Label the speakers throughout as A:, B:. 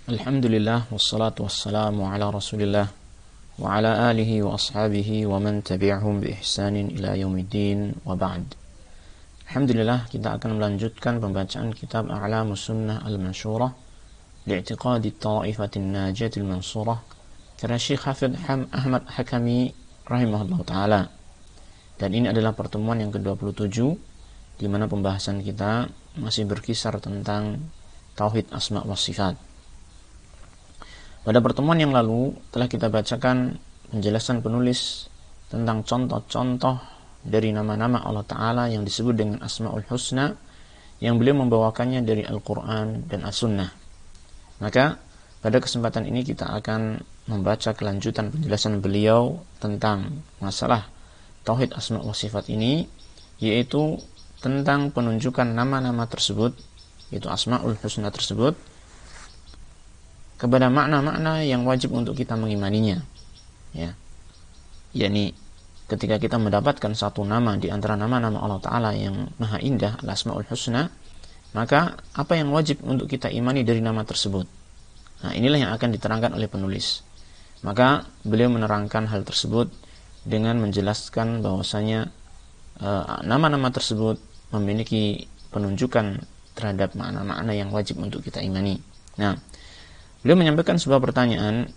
A: Alhamdulillah wassalatu wassalamu ala Rasulillah wa ala alihi wa ashabihi wa man tabi'ahum bi ihsanin ila yaumiddin wa ba'd. Alhamdulillah, kita akan melanjutkan pembacaan kitab A'lamus Sunnah Al-Mansyurah li'tiqadi Ta'ifatin Najatil Mansurah karya Syekh Hafidh Ahmad Hakami rahimahullah ta'ala. Dan ini adalah pertemuan yang ke-27 di mana pembahasan kita masih berkisar tentang tauhid asma wa sifat. Pada pertemuan yang lalu telah kita bacakan penjelasan penulis tentang contoh-contoh dari nama-nama Allah Ta'ala yang disebut dengan Asma'ul Husna yang beliau membawakannya dari Al-Quran dan As-Sunnah. Maka pada kesempatan ini kita akan membaca kelanjutan penjelasan beliau tentang masalah tauhid asma wa sifat ini, yaitu tentang penunjukan nama-nama tersebut, yaitu Asma'ul Husna tersebut, kepada makna-makna yang wajib untuk kita mengimaninya, ya. Yakni ketika kita mendapatkan satu nama di antara nama-nama Allah Ta'ala yang maha indah, Al-Asma'ul Husna, maka apa yang wajib untuk kita imani dari nama tersebut? Nah, inilah yang akan diterangkan oleh penulis. Maka beliau menerangkan hal tersebut dengan menjelaskan bahwasanya nama-nama tersebut memiliki penunjukan terhadap makna-makna yang wajib untuk kita imani. Nah, beliau menyampaikan sebuah pertanyaan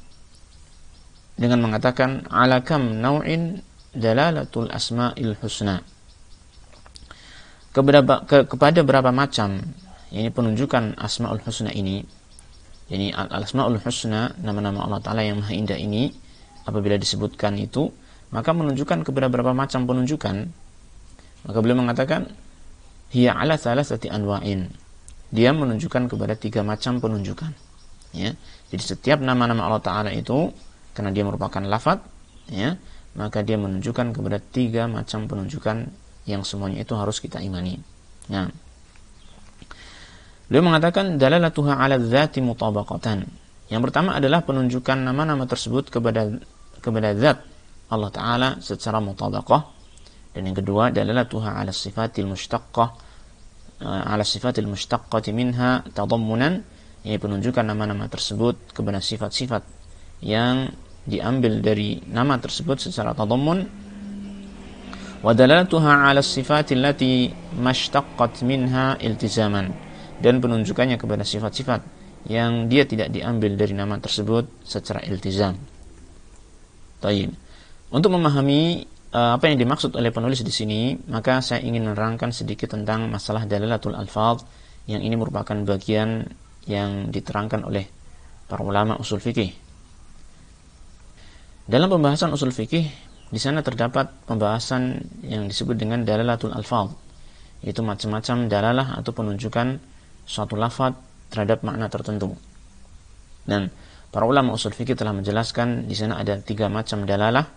A: dengan mengatakan ala kam naw'in dalalatul asma'il husna. Kepada berapa macam ini penunjukan asma'ul husna ini, yani al-asma'ul husna, nama-nama Allah Ta'ala yang maha indah ini, apabila disebutkan itu maka menunjukkan kepada berapa macam penunjukan. Maka beliau mengatakan hiya ala thalathati anwa'in, dia menunjukkan kepada 3 macam penunjukan, ya. Jadi setiap nama-nama Allah Ta'ala itu, karena dia merupakan lafaz, ya, maka dia menunjukkan kepada 3 macam penunjukan yang semuanya itu harus kita imani. Nah, beliau mengatakan dalalatuha ala dzati mutabaqatan. Yang pertama adalah penunjukan nama-nama tersebut kepada zat Allah Ta'ala secara mutabaqah. Dan yang kedua dalalatuha ala sifatil mushtaqqah, ala sifatil mushtaqqati minha tadammunan, yaitu penunjukan nama-nama tersebut kepada sifat-sifat yang diambil dari nama tersebut secara tadammun. Wa dalalatuha 'ala sifatil lati mashtaqat minha iltizaman, dan penunjukannya kepada sifat-sifat yang dia tidak diambil dari nama tersebut secara iltizam. Baik. Untuk memahami apa yang dimaksud oleh penulis di sini, maka saya ingin menerangkan sedikit tentang masalah dalalatul alfaz, yang ini merupakan bagian yang diterangkan oleh para ulama usul fikih. Dalam pembahasan usul fikih, di sana terdapat pembahasan yang disebut dengan dalalatul alfaz, yaitu macam-macam dalalah atau penunjukan suatu lafaz terhadap makna tertentu. Dan para ulama usul fikih telah menjelaskan di sana ada 3 macam dalalah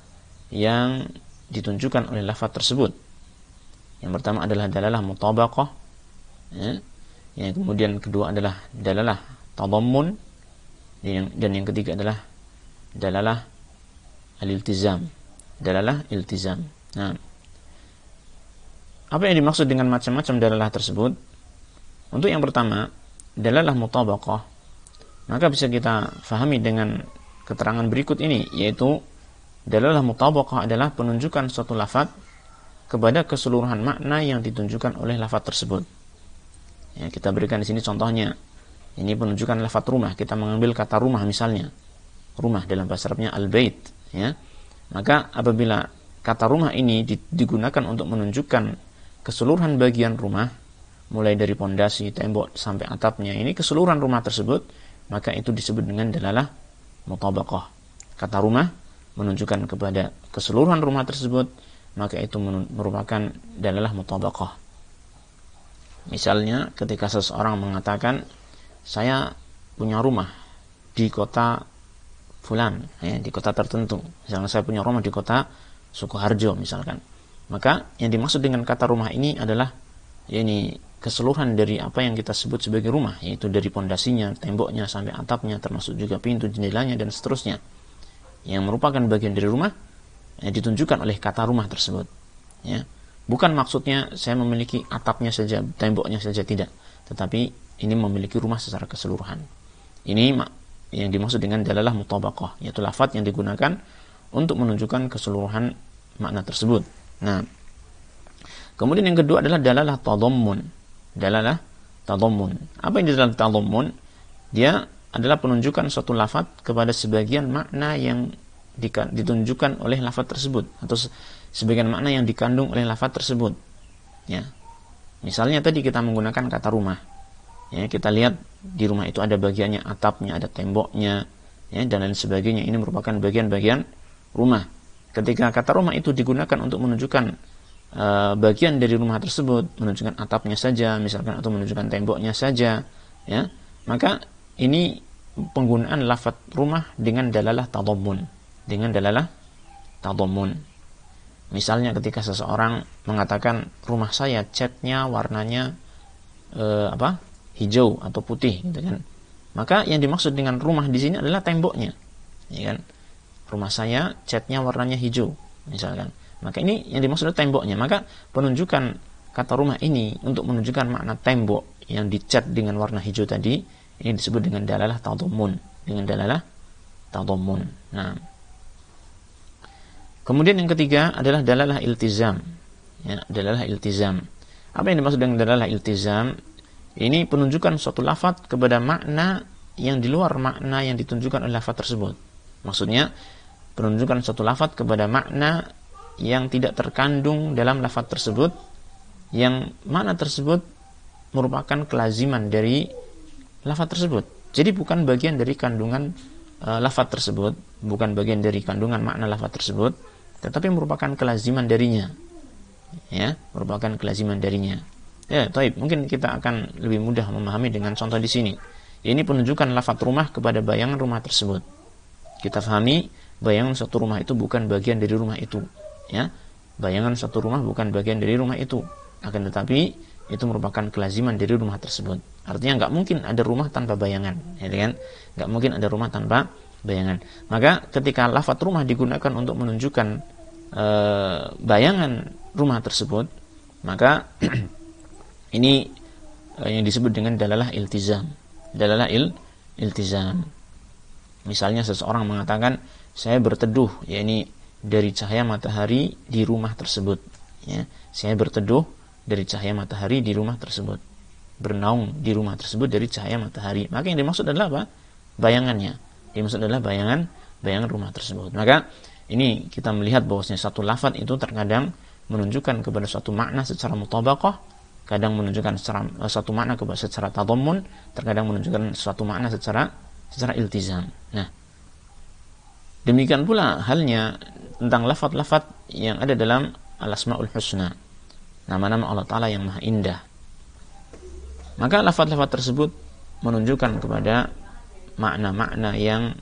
A: yang ditunjukkan oleh lafaz tersebut. Yang pertama adalah dalalah mutabaqah, ya. Yang kemudian kedua adalah dalalah tadammun, dan yang ketiga adalah dalalah al-iltizam, dalalah iltizam. Nah, apa yang dimaksud dengan macam-macam dalalah tersebut? Untuk yang pertama, dalalah mutabaqah, maka bisa kita fahami dengan keterangan berikut ini, yaitu dalalah mutabaqah adalah penunjukan suatu lafaz kepada keseluruhan makna yang ditunjukkan oleh lafaz tersebut. Ya, kita berikan di sini contohnya. Ini penunjukan lafaz rumah. Kita mengambil kata rumah misalnya. Rumah dalam bahasa Arabnya al-bait, ya. Maka apabila kata rumah ini digunakan untuk menunjukkan keseluruhan bagian rumah, mulai dari pondasi, tembok sampai atapnya, ini keseluruhan rumah tersebut, maka itu disebut dengan dalalah mutabaqah. Kata rumah menunjukkan kepada keseluruhan rumah tersebut, maka itu merupakan dalalah mutabaqah. Misalnya ketika seseorang mengatakan saya punya rumah di kota fulan, ya, di kota tertentu. Misalnya saya punya rumah di kota Sukoharjo misalkan. Maka yang dimaksud dengan kata rumah ini adalah yakni keseluruhan dari apa yang kita sebut sebagai rumah, yaitu dari pondasinya, temboknya sampai atapnya, termasuk juga pintu, jendelanya dan seterusnya. Yang merupakan bagian dari rumah yang ditunjukkan oleh kata rumah tersebut, ya. Bukan maksudnya saya memiliki atapnya saja, temboknya saja, tidak. Tetapi ini memiliki rumah secara keseluruhan. Ini yang dimaksud dengan dalalah mutabaqah, yaitu lafaz yang digunakan untuk menunjukkan keseluruhan makna tersebut. Nah, kemudian yang kedua adalah dalalah tadammun. Dalalah tadammun. Apa yang dalalah tadammun? Dia adalah penunjukan suatu lafaz kepada sebagian makna yang ditunjukkan oleh lafaz tersebut, atau sebagian makna yang dikandung oleh lafaz tersebut. Ya. Misalnya tadi kita menggunakan kata rumah. Ya, kita lihat di rumah itu ada bagiannya atapnya, ada temboknya, ya, dan lain sebagainya. Ini merupakan bagian-bagian rumah. Ketika kata rumah itu digunakan untuk menunjukkan bagian dari rumah tersebut, menunjukkan atapnya saja, misalkan, atau menunjukkan temboknya saja, ya, maka ini penggunaan lafaz rumah dengan dalalah tadammun, dengan dalalah tadammun. Misalnya ketika seseorang mengatakan rumah saya catnya warnanya hijau atau putih, gitu kan. Maka yang dimaksud dengan rumah di sini adalah temboknya, ya kan. Rumah saya catnya warnanya hijau, misalkan. Maka ini yang dimaksud adalah temboknya. Maka penunjukan kata rumah ini untuk menunjukkan makna tembok yang dicat dengan warna hijau tadi, ini disebut dengan dalalah tadammun, dengan dalalah tadammun. Nah, kemudian yang ketiga adalah dalalah iltizam. Ya, dalalah iltizam. Apa yang dimaksud dengan dalalah iltizam? Ini penunjukan suatu lafaz kepada makna yang di luar makna yang ditunjukkan oleh lafaz tersebut. Maksudnya, penunjukan suatu lafaz kepada makna yang tidak terkandung dalam lafaz tersebut, yang makna tersebut merupakan kelaziman dari lafaz tersebut. Jadi bukan bagian dari kandungan lafaz tersebut, bukan bagian dari kandungan makna lafaz tersebut, tetapi merupakan kelaziman darinya. Ya, merupakan kelaziman darinya. Ya, taib. Mungkin kita akan lebih mudah memahami dengan contoh di sini. Ini penunjukan lafaz rumah kepada bayangan rumah tersebut. Kita fahami bayangan suatu rumah itu bukan bagian dari rumah itu. Ya, bayangan suatu rumah bukan bagian dari rumah itu. Akan tetapi itu merupakan kelaziman dari rumah tersebut. Artinya nggak mungkin ada rumah tanpa bayangan, ya kan? Nggak mungkin ada rumah tanpa bayangan. Maka ketika lafaz rumah digunakan untuk menunjukkan bayangan rumah tersebut, maka ini yang disebut dengan dalalah iltizam. Dalalah iltizam. Misalnya seseorang mengatakan saya berteduh, yakni dari cahaya matahari di rumah tersebut. Ya, saya berteduh dari cahaya matahari di rumah tersebut. Bernaung di rumah tersebut dari cahaya matahari. Maka yang dimaksud adalah apa? Bayangannya. Dimaksud adalah bayangan rumah tersebut. Maka ini kita melihat bahwasanya satu lafaz itu terkadang menunjukkan kepada suatu makna secara mutabaqah, kadang menunjukkan satu makna secara tadammun, terkadang menunjukkan suatu makna secara iltizam. Nah, demikian pula halnya tentang lafaz-lafaz yang ada dalam al-asmaul husna, nama-nama Allah Ta'ala yang maha indah. Maka lafaz-lafaz tersebut menunjukkan kepada makna-makna yang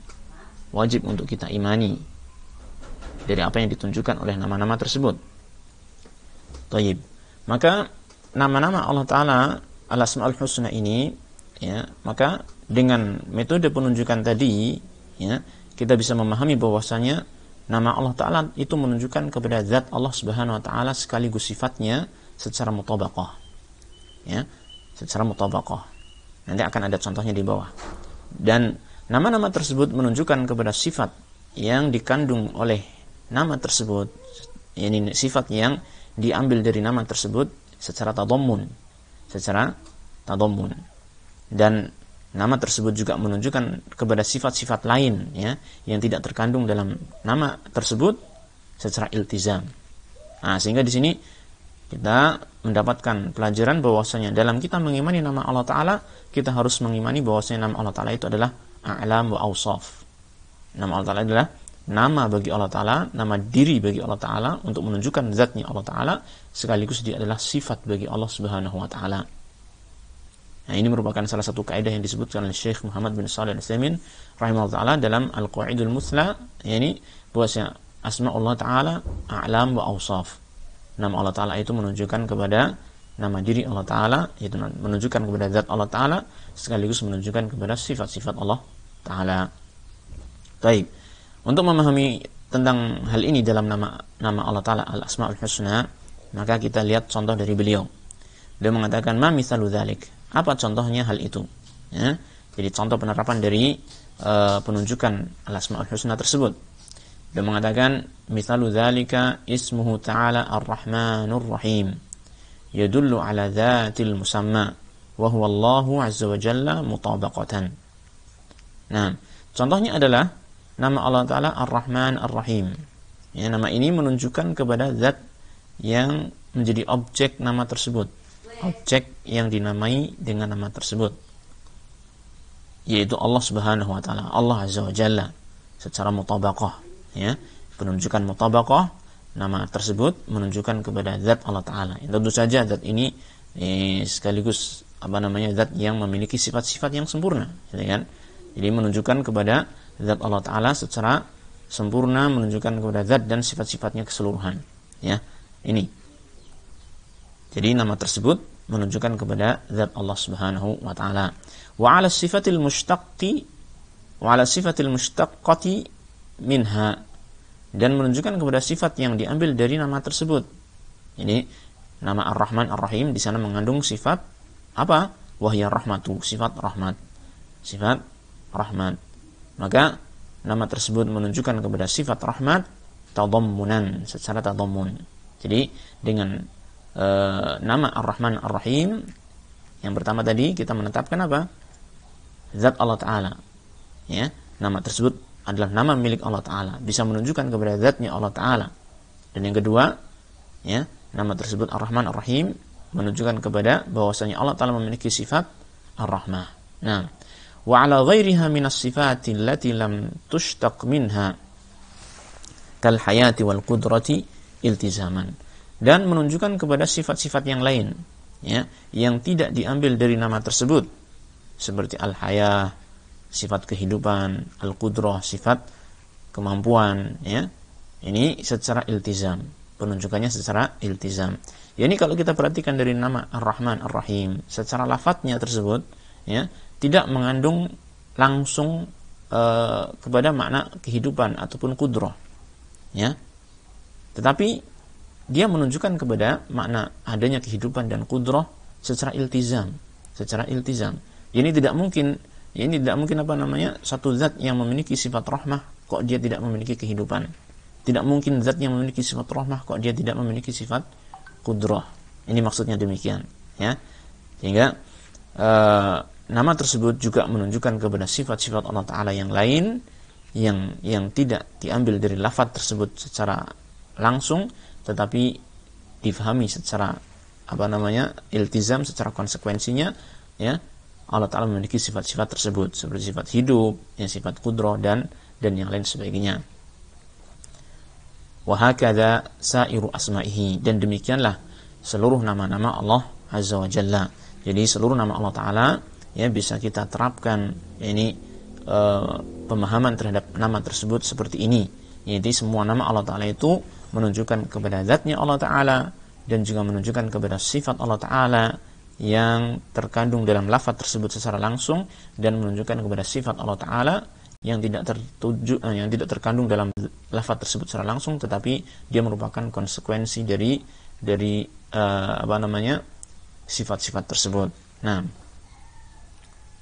A: wajib untuk kita imani dari apa yang ditunjukkan oleh nama-nama tersebut. Taib. Maka nama-nama Allah Ta'ala al-asmaul husna ini, ya, maka dengan metode penunjukan tadi, ya, kita bisa memahami bahwasanya nama Allah Ta'ala itu menunjukkan kepada zat Allah Subhanahu wa Ta'ala sekaligus sifatnya secara mutabaqah. Ya, secara mutabaqah. Nanti akan ada contohnya di bawah. Dan nama-nama tersebut menunjukkan kepada sifat yang dikandung oleh nama tersebut, ini sifat yang diambil dari nama tersebut secara tadammun, dan nama tersebut juga menunjukkan kepada sifat-sifat lain, ya, yang tidak terkandung dalam nama tersebut secara iltizam. Nah, sehingga di sini kita mendapatkan pelajaran bahwasanya dalam kita mengimani nama Allah Ta'ala, kita harus mengimani bahwasanya nama Allah Ta'ala itu adalah a'lam wa awsaf. Nama Allah Ta'ala adalah nama bagi Allah Ta'ala, nama diri bagi Allah Ta'ala untuk menunjukkan zatnya Allah Ta'ala, sekaligus dia adalah sifat bagi Allah Subhanahu wa Ta'ala. Nah, ini merupakan salah satu kaidah yang disebutkan oleh Syekh Muhammad bin Shalih Al-Utsaimin rahimahullah ta'ala dalam Al-Qawaidul Muthla, yakni bahwasanya asma Allah Ta'ala a'lam wa awsaf. Nama Allah Ta'ala itu menunjukkan kepada nama diri Allah Ta'ala, yaitu menunjukkan kepada zat Allah Ta'ala, sekaligus menunjukkan kepada sifat-sifat Allah Ta'ala. Baik. Untuk memahami tentang hal ini dalam nama Allah Ta'ala Al-Asma'ul Husna, maka kita lihat contoh dari beliau. Dia mengatakan, ma mithalu dzalik. Apa contohnya hal itu? Ya. Jadi contoh penerapan dari penunjukan al-asmaul husna tersebut. Dia mengatakan mithalu dzalika ismuhu ta'ala ar-rahmanur rahim yadullu ala dzatil musamma wa huwa Allahu azza wa jalla mutabaqatan. Nah, contohnya adalah nama Allah Ta'ala Ar-Rahman Ar-Rahim. Ya, nama ini menunjukkan kepada zat yang menjadi objek nama tersebut, objek yang dinamai dengan nama tersebut, yaitu Allah Subhanahu wa Ta'ala, Allah Azza wa Jalla, secara mutabaqah. Ya, penunjukan mutabaqah, nama tersebut menunjukkan kepada zat Allah Ta'ala. Tentu saja zat ini sekaligus zat yang memiliki sifat-sifat yang sempurna, ya kan? Jadi menunjukkan kepada zat Allah Ta'ala secara sempurna, menunjukkan kepada zat dan sifat-sifatnya keseluruhan. Ya, ini. Jadi nama tersebut menunjukkan kepada zat Allah Subhanahu wa Ta'ala. Wa 'ala sifatil mushtaqqati minha, dan menunjukkan kepada sifat yang diambil dari nama tersebut. Ini nama Ar-Rahman Ar-Rahim di sana mengandung sifat apa? Wahya rahmatu, sifat rahmat. Sifat rahmat. Maka nama tersebut menunjukkan kepada sifat rahmat tadammunan, secara tadammun. Jadi dengan nama Ar-Rahman Ar-Rahim yang pertama tadi kita menetapkan apa? Zat Allah Ta'ala. Ya, nama tersebut adalah nama milik Allah Ta'ala, bisa menunjukkan kepada zatnya Allah Ta'ala. Dan yang kedua, ya, nama tersebut Ar-Rahman Ar-Rahim menunjukkan kepada bahwasanya Allah Ta'ala memiliki sifat Ar-Rahmah. Nah, wa 'ala ghairiha minas sifati allati lam tushtaq minha kal hayati wal qudrati iltizaman, dan menunjukkan kepada sifat-sifat yang lain, ya, yang tidak diambil dari nama tersebut, seperti al-hayah, sifat kehidupan, al-qudrah, sifat kemampuan, ya. Ini secara iltizam, penunjukannya secara iltizam. Ya, ini kalau kita perhatikan dari nama Ar-Rahman Ar-Rahim, secara lafadznya tersebut, ya, tidak mengandung langsung kepada makna kehidupan ataupun qudrah, ya. Tetapi dia menunjukkan kepada makna adanya kehidupan dan qudrah secara iltizam, Ini tidak mungkin satu zat yang memiliki sifat rahmah kok dia tidak memiliki kehidupan. Tidak mungkin zat yang memiliki sifat rahmah kok dia tidak memiliki sifat qudrah. Ini maksudnya demikian, ya. Sehingga nama tersebut juga menunjukkan kepada sifat-sifat Allah Ta'ala yang lain yang tidak diambil dari lafaz tersebut secara langsung, tetapi difahami secara iltizam, secara konsekuensinya, ya. Allah Ta'ala memiliki sifat-sifat tersebut, seperti sifat hidup, ya, sifat qudrah dan yang lain sebagainya. Wa hakadha sairu asma'ihi, dan demikianlah seluruh nama-nama Allah Azza wa Jalla. Jadi seluruh nama Allah Ta'ala, ya, bisa kita terapkan, ini pemahaman terhadap nama tersebut seperti ini. Jadi semua nama Allah Ta'ala itu menunjukkan kepada zatnya Allah Ta'ala, dan juga menunjukkan kepada sifat Allah Ta'ala yang terkandung dalam lafaz tersebut secara langsung, dan menunjukkan kepada sifat Allah Ta'ala yang tidak terkandung dalam lafaz tersebut secara langsung, tetapi dia merupakan konsekuensi dari sifat-sifat tersebut. Nah,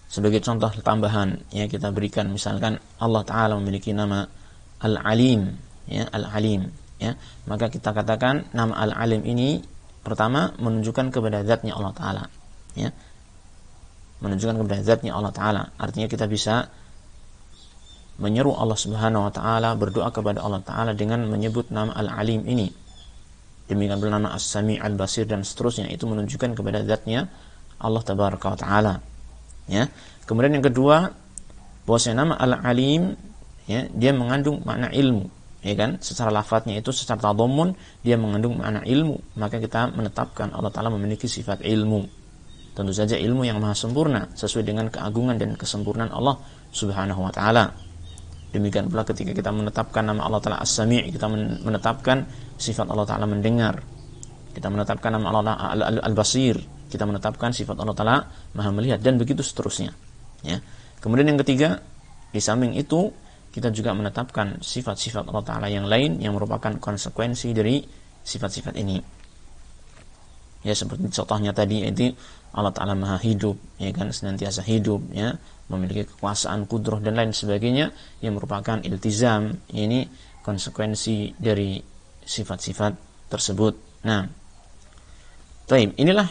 A: sebagai contoh tambahan, ya, kita berikan misalkan Allah Ta'ala memiliki nama Al-Alim, ya, Al-Alim, ya. Maka kita katakan nama Al-Alim ini pertama menunjukkan kepada zatnya Allah Ta'ala, ya, menunjukkan kepada zatnya Allah Ta'ala. Artinya kita bisa menyeru Allah Subhanahu wa Ta'ala, berdoa kepada Allah Ta'ala dengan menyebut nama Al-Alim ini. Demikian pula nama As-Sami' Al-Basir dan seterusnya, itu menunjukkan kepada zatnya Allah Tabaraka wa Ta'ala, ya. Kemudian yang kedua, bahwasanya nama Al-Alim, ya, dia mengandung makna ilmu, ya kan? Secara lafadznya itu secara tadammun dia mengandung makna ilmu, maka kita menetapkan Allah Ta'ala memiliki sifat ilmu. Tentu saja ilmu yang maha sempurna sesuai dengan keagungan dan kesempurnaan Allah Subhanahu wa Ta'ala. Demikian pula ketika kita menetapkan nama Allah Ta'ala As-Sami', kita menetapkan sifat Allah Ta'ala mendengar. Kita menetapkan nama Allah Al-Basir, kita menetapkan sifat Allah Ta'ala maha melihat, dan begitu seterusnya, ya. Kemudian yang ketiga, di samping itu kita juga menetapkan sifat-sifat Allah Ta'ala yang lain yang merupakan konsekuensi dari sifat-sifat ini. Ya, seperti contohnya tadi, yaitu Allah Ta'ala maha hidup, ya kan, senantiasa hidup, ya, memiliki kekuasaan, kudrah dan lain sebagainya, yang merupakan iltizam, ini konsekuensi dari sifat-sifat tersebut. Nah, baik, inilah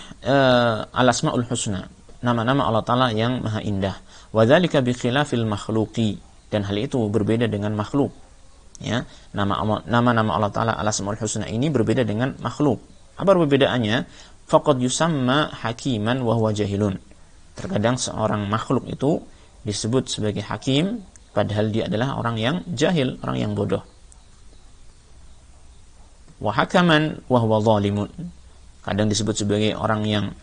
A: al-asmaul husna, nama-nama Allah Ta'ala yang maha indah. Wa dzalika bi khilafil makhluqi, dan hal itu berbeda dengan makhluk. Ya, nama-nama Allah Ta'ala al-asmaul husna ini berbeda dengan makhluk. Apa perbedaannya? Faqad yusamma hakiman wa huwa jahilun. Terkadang seorang makhluk itu disebut sebagai hakim, padahal dia adalah orang yang jahil, orang yang bodoh. Wa hakaman wa huwa zalimun. Kadang disebut sebagai orang yang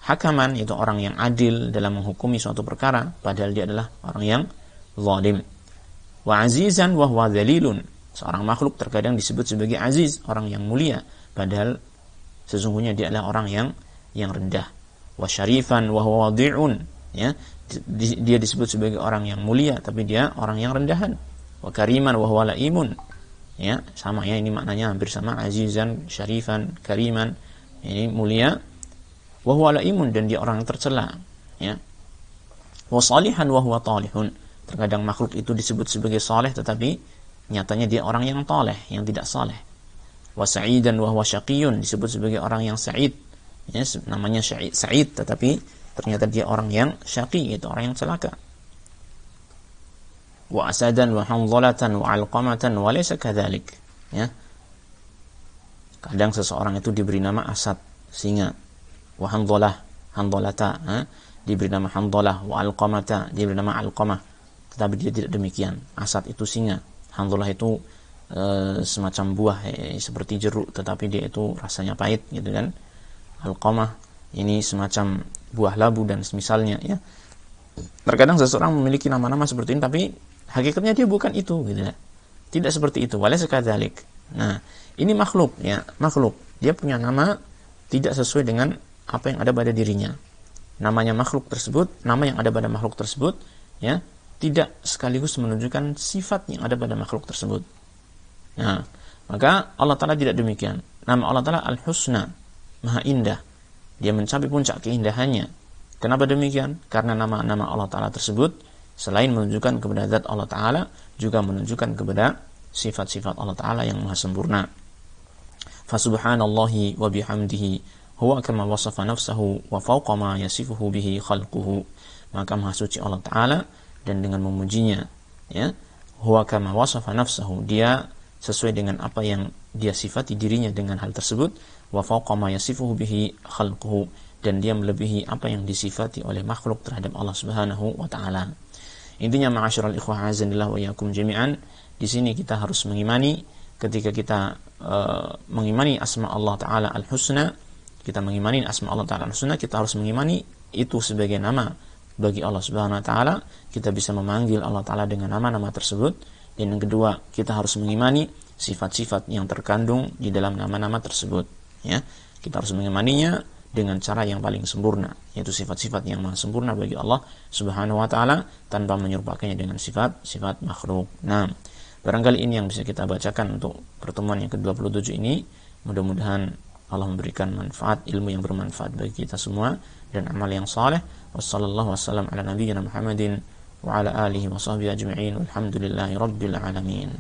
A: hakaman, yaitu orang yang adil dalam menghukumi suatu perkara, padahal dia adalah orang yang zalim. Wa azizan wa huwa dzalilun. Seorang makhluk terkadang disebut sebagai aziz, orang yang mulia, padahal sesungguhnya dia adalah orang yang rendah. Wa syarifan wa huwa wadhi'un, ya, dia disebut sebagai orang yang mulia, tapi dia orang yang rendahan. Wa kariman wa huwa laimun, ya, sama ya, ini maknanya hampir sama, azizan, syarifan, kariman, ini mulia, wa huwa laimun, dan dia orang yang tercela, ya. Wa salihan wa huwa talihun. Terkadang makhluk itu disebut sebagai saleh, tetapi nyatanya dia orang yang taleh, yang tidak saleh. Wa sa'idan wa huwa syaqiyun, disebut sebagai orang yang sa'id, ya, namanya sa'id, tetapi ternyata dia orang yang syaqi, itu orang yang celaka. Wa asadan wa hanzalatan wa alqamatan wa laysa kadzalik, ya. Kadang seseorang itu diberi nama asad, singa, wa hanzalata, diberi nama hanzalah, wa alqamata, diberi nama alqamah, tetapi dia tidak demikian. Asad itu singa, hanzalah itu semacam buah, seperti jeruk, tetapi dia itu rasanya pahit, gitu kan. Alqamah ini semacam buah labu dan semisalnya, ya. Terkadang seseorang memiliki nama-nama seperti ini, tapi hakikatnya dia bukan itu, gitu ya. Tidak seperti itu. Walaysa kadzalik. Nah, ini makhluk, ya, makhluk. Dia punya nama tidak sesuai dengan apa yang ada pada dirinya. Namanya makhluk tersebut, nama yang ada pada makhluk tersebut, ya, tidak sekaligus menunjukkan sifat yang ada pada makhluk tersebut. Nah, maka Allah Ta'ala tidak demikian. Nama Allah Ta'ala Al-Husna, maha indah. Dia mencapai puncak keindahannya. Kenapa demikian? Karena nama-nama Allah Ta'ala tersebut selain menunjukkan kepada zat Allah Ta'ala, juga menunjukkan kepada sifat-sifat Allah Ta'ala yang maha sempurna. Fasubhanallahi wa bihamdihi huwa kama wasafa nafsahu wa fawqa ma yasifuhu bihi khalquhu. Maka maha suci Allah Ta'ala, dan dengan memujinya, ya, huwa kama wasafa nafsahu, dia sesuai dengan apa yang dia sifati dirinya dengan hal tersebut, wa fawqa ma yasifuhu bihi khalquhu, dan dia melebihi apa yang disifati oleh makhluk terhadap Allah Subhanahu wa Ta'ala. Intinya, ma'asyiral ikhwah azanillah wa iyyakum jami'an, di sini kita harus mengimani, ketika kita mengimani asma Allah Ta'ala Al-Husna, kita mengimani asma Allah Ta'ala Al-Husna, kita harus mengimani itu sebagai nama bagi Allah Subhanahu wa Ta'ala. Kita bisa memanggil Allah Ta'ala dengan nama-nama tersebut. Dan yang kedua, kita harus mengimani sifat-sifat yang terkandung di dalam nama-nama tersebut, ya. Kita harus mengimaninya dengan cara yang paling sempurna, yaitu sifat-sifat yang maha sempurna bagi Allah Subhanahu wa Ta'ala, tanpa menyerupakainya dengan sifat-sifat makhluk. Nah, barangkali ini yang bisa kita bacakan untuk pertemuan yang ke-27 ini. Mudah-mudahan Allah memberikan manfaat, ilmu yang bermanfaat bagi kita semua, dan amal yang saleh. Wassallallahu wassalam ala nabiyyina Muhammadin wa ala alihi wa sahbihi ajma'in. Walhamdulillahi rabbil alamin.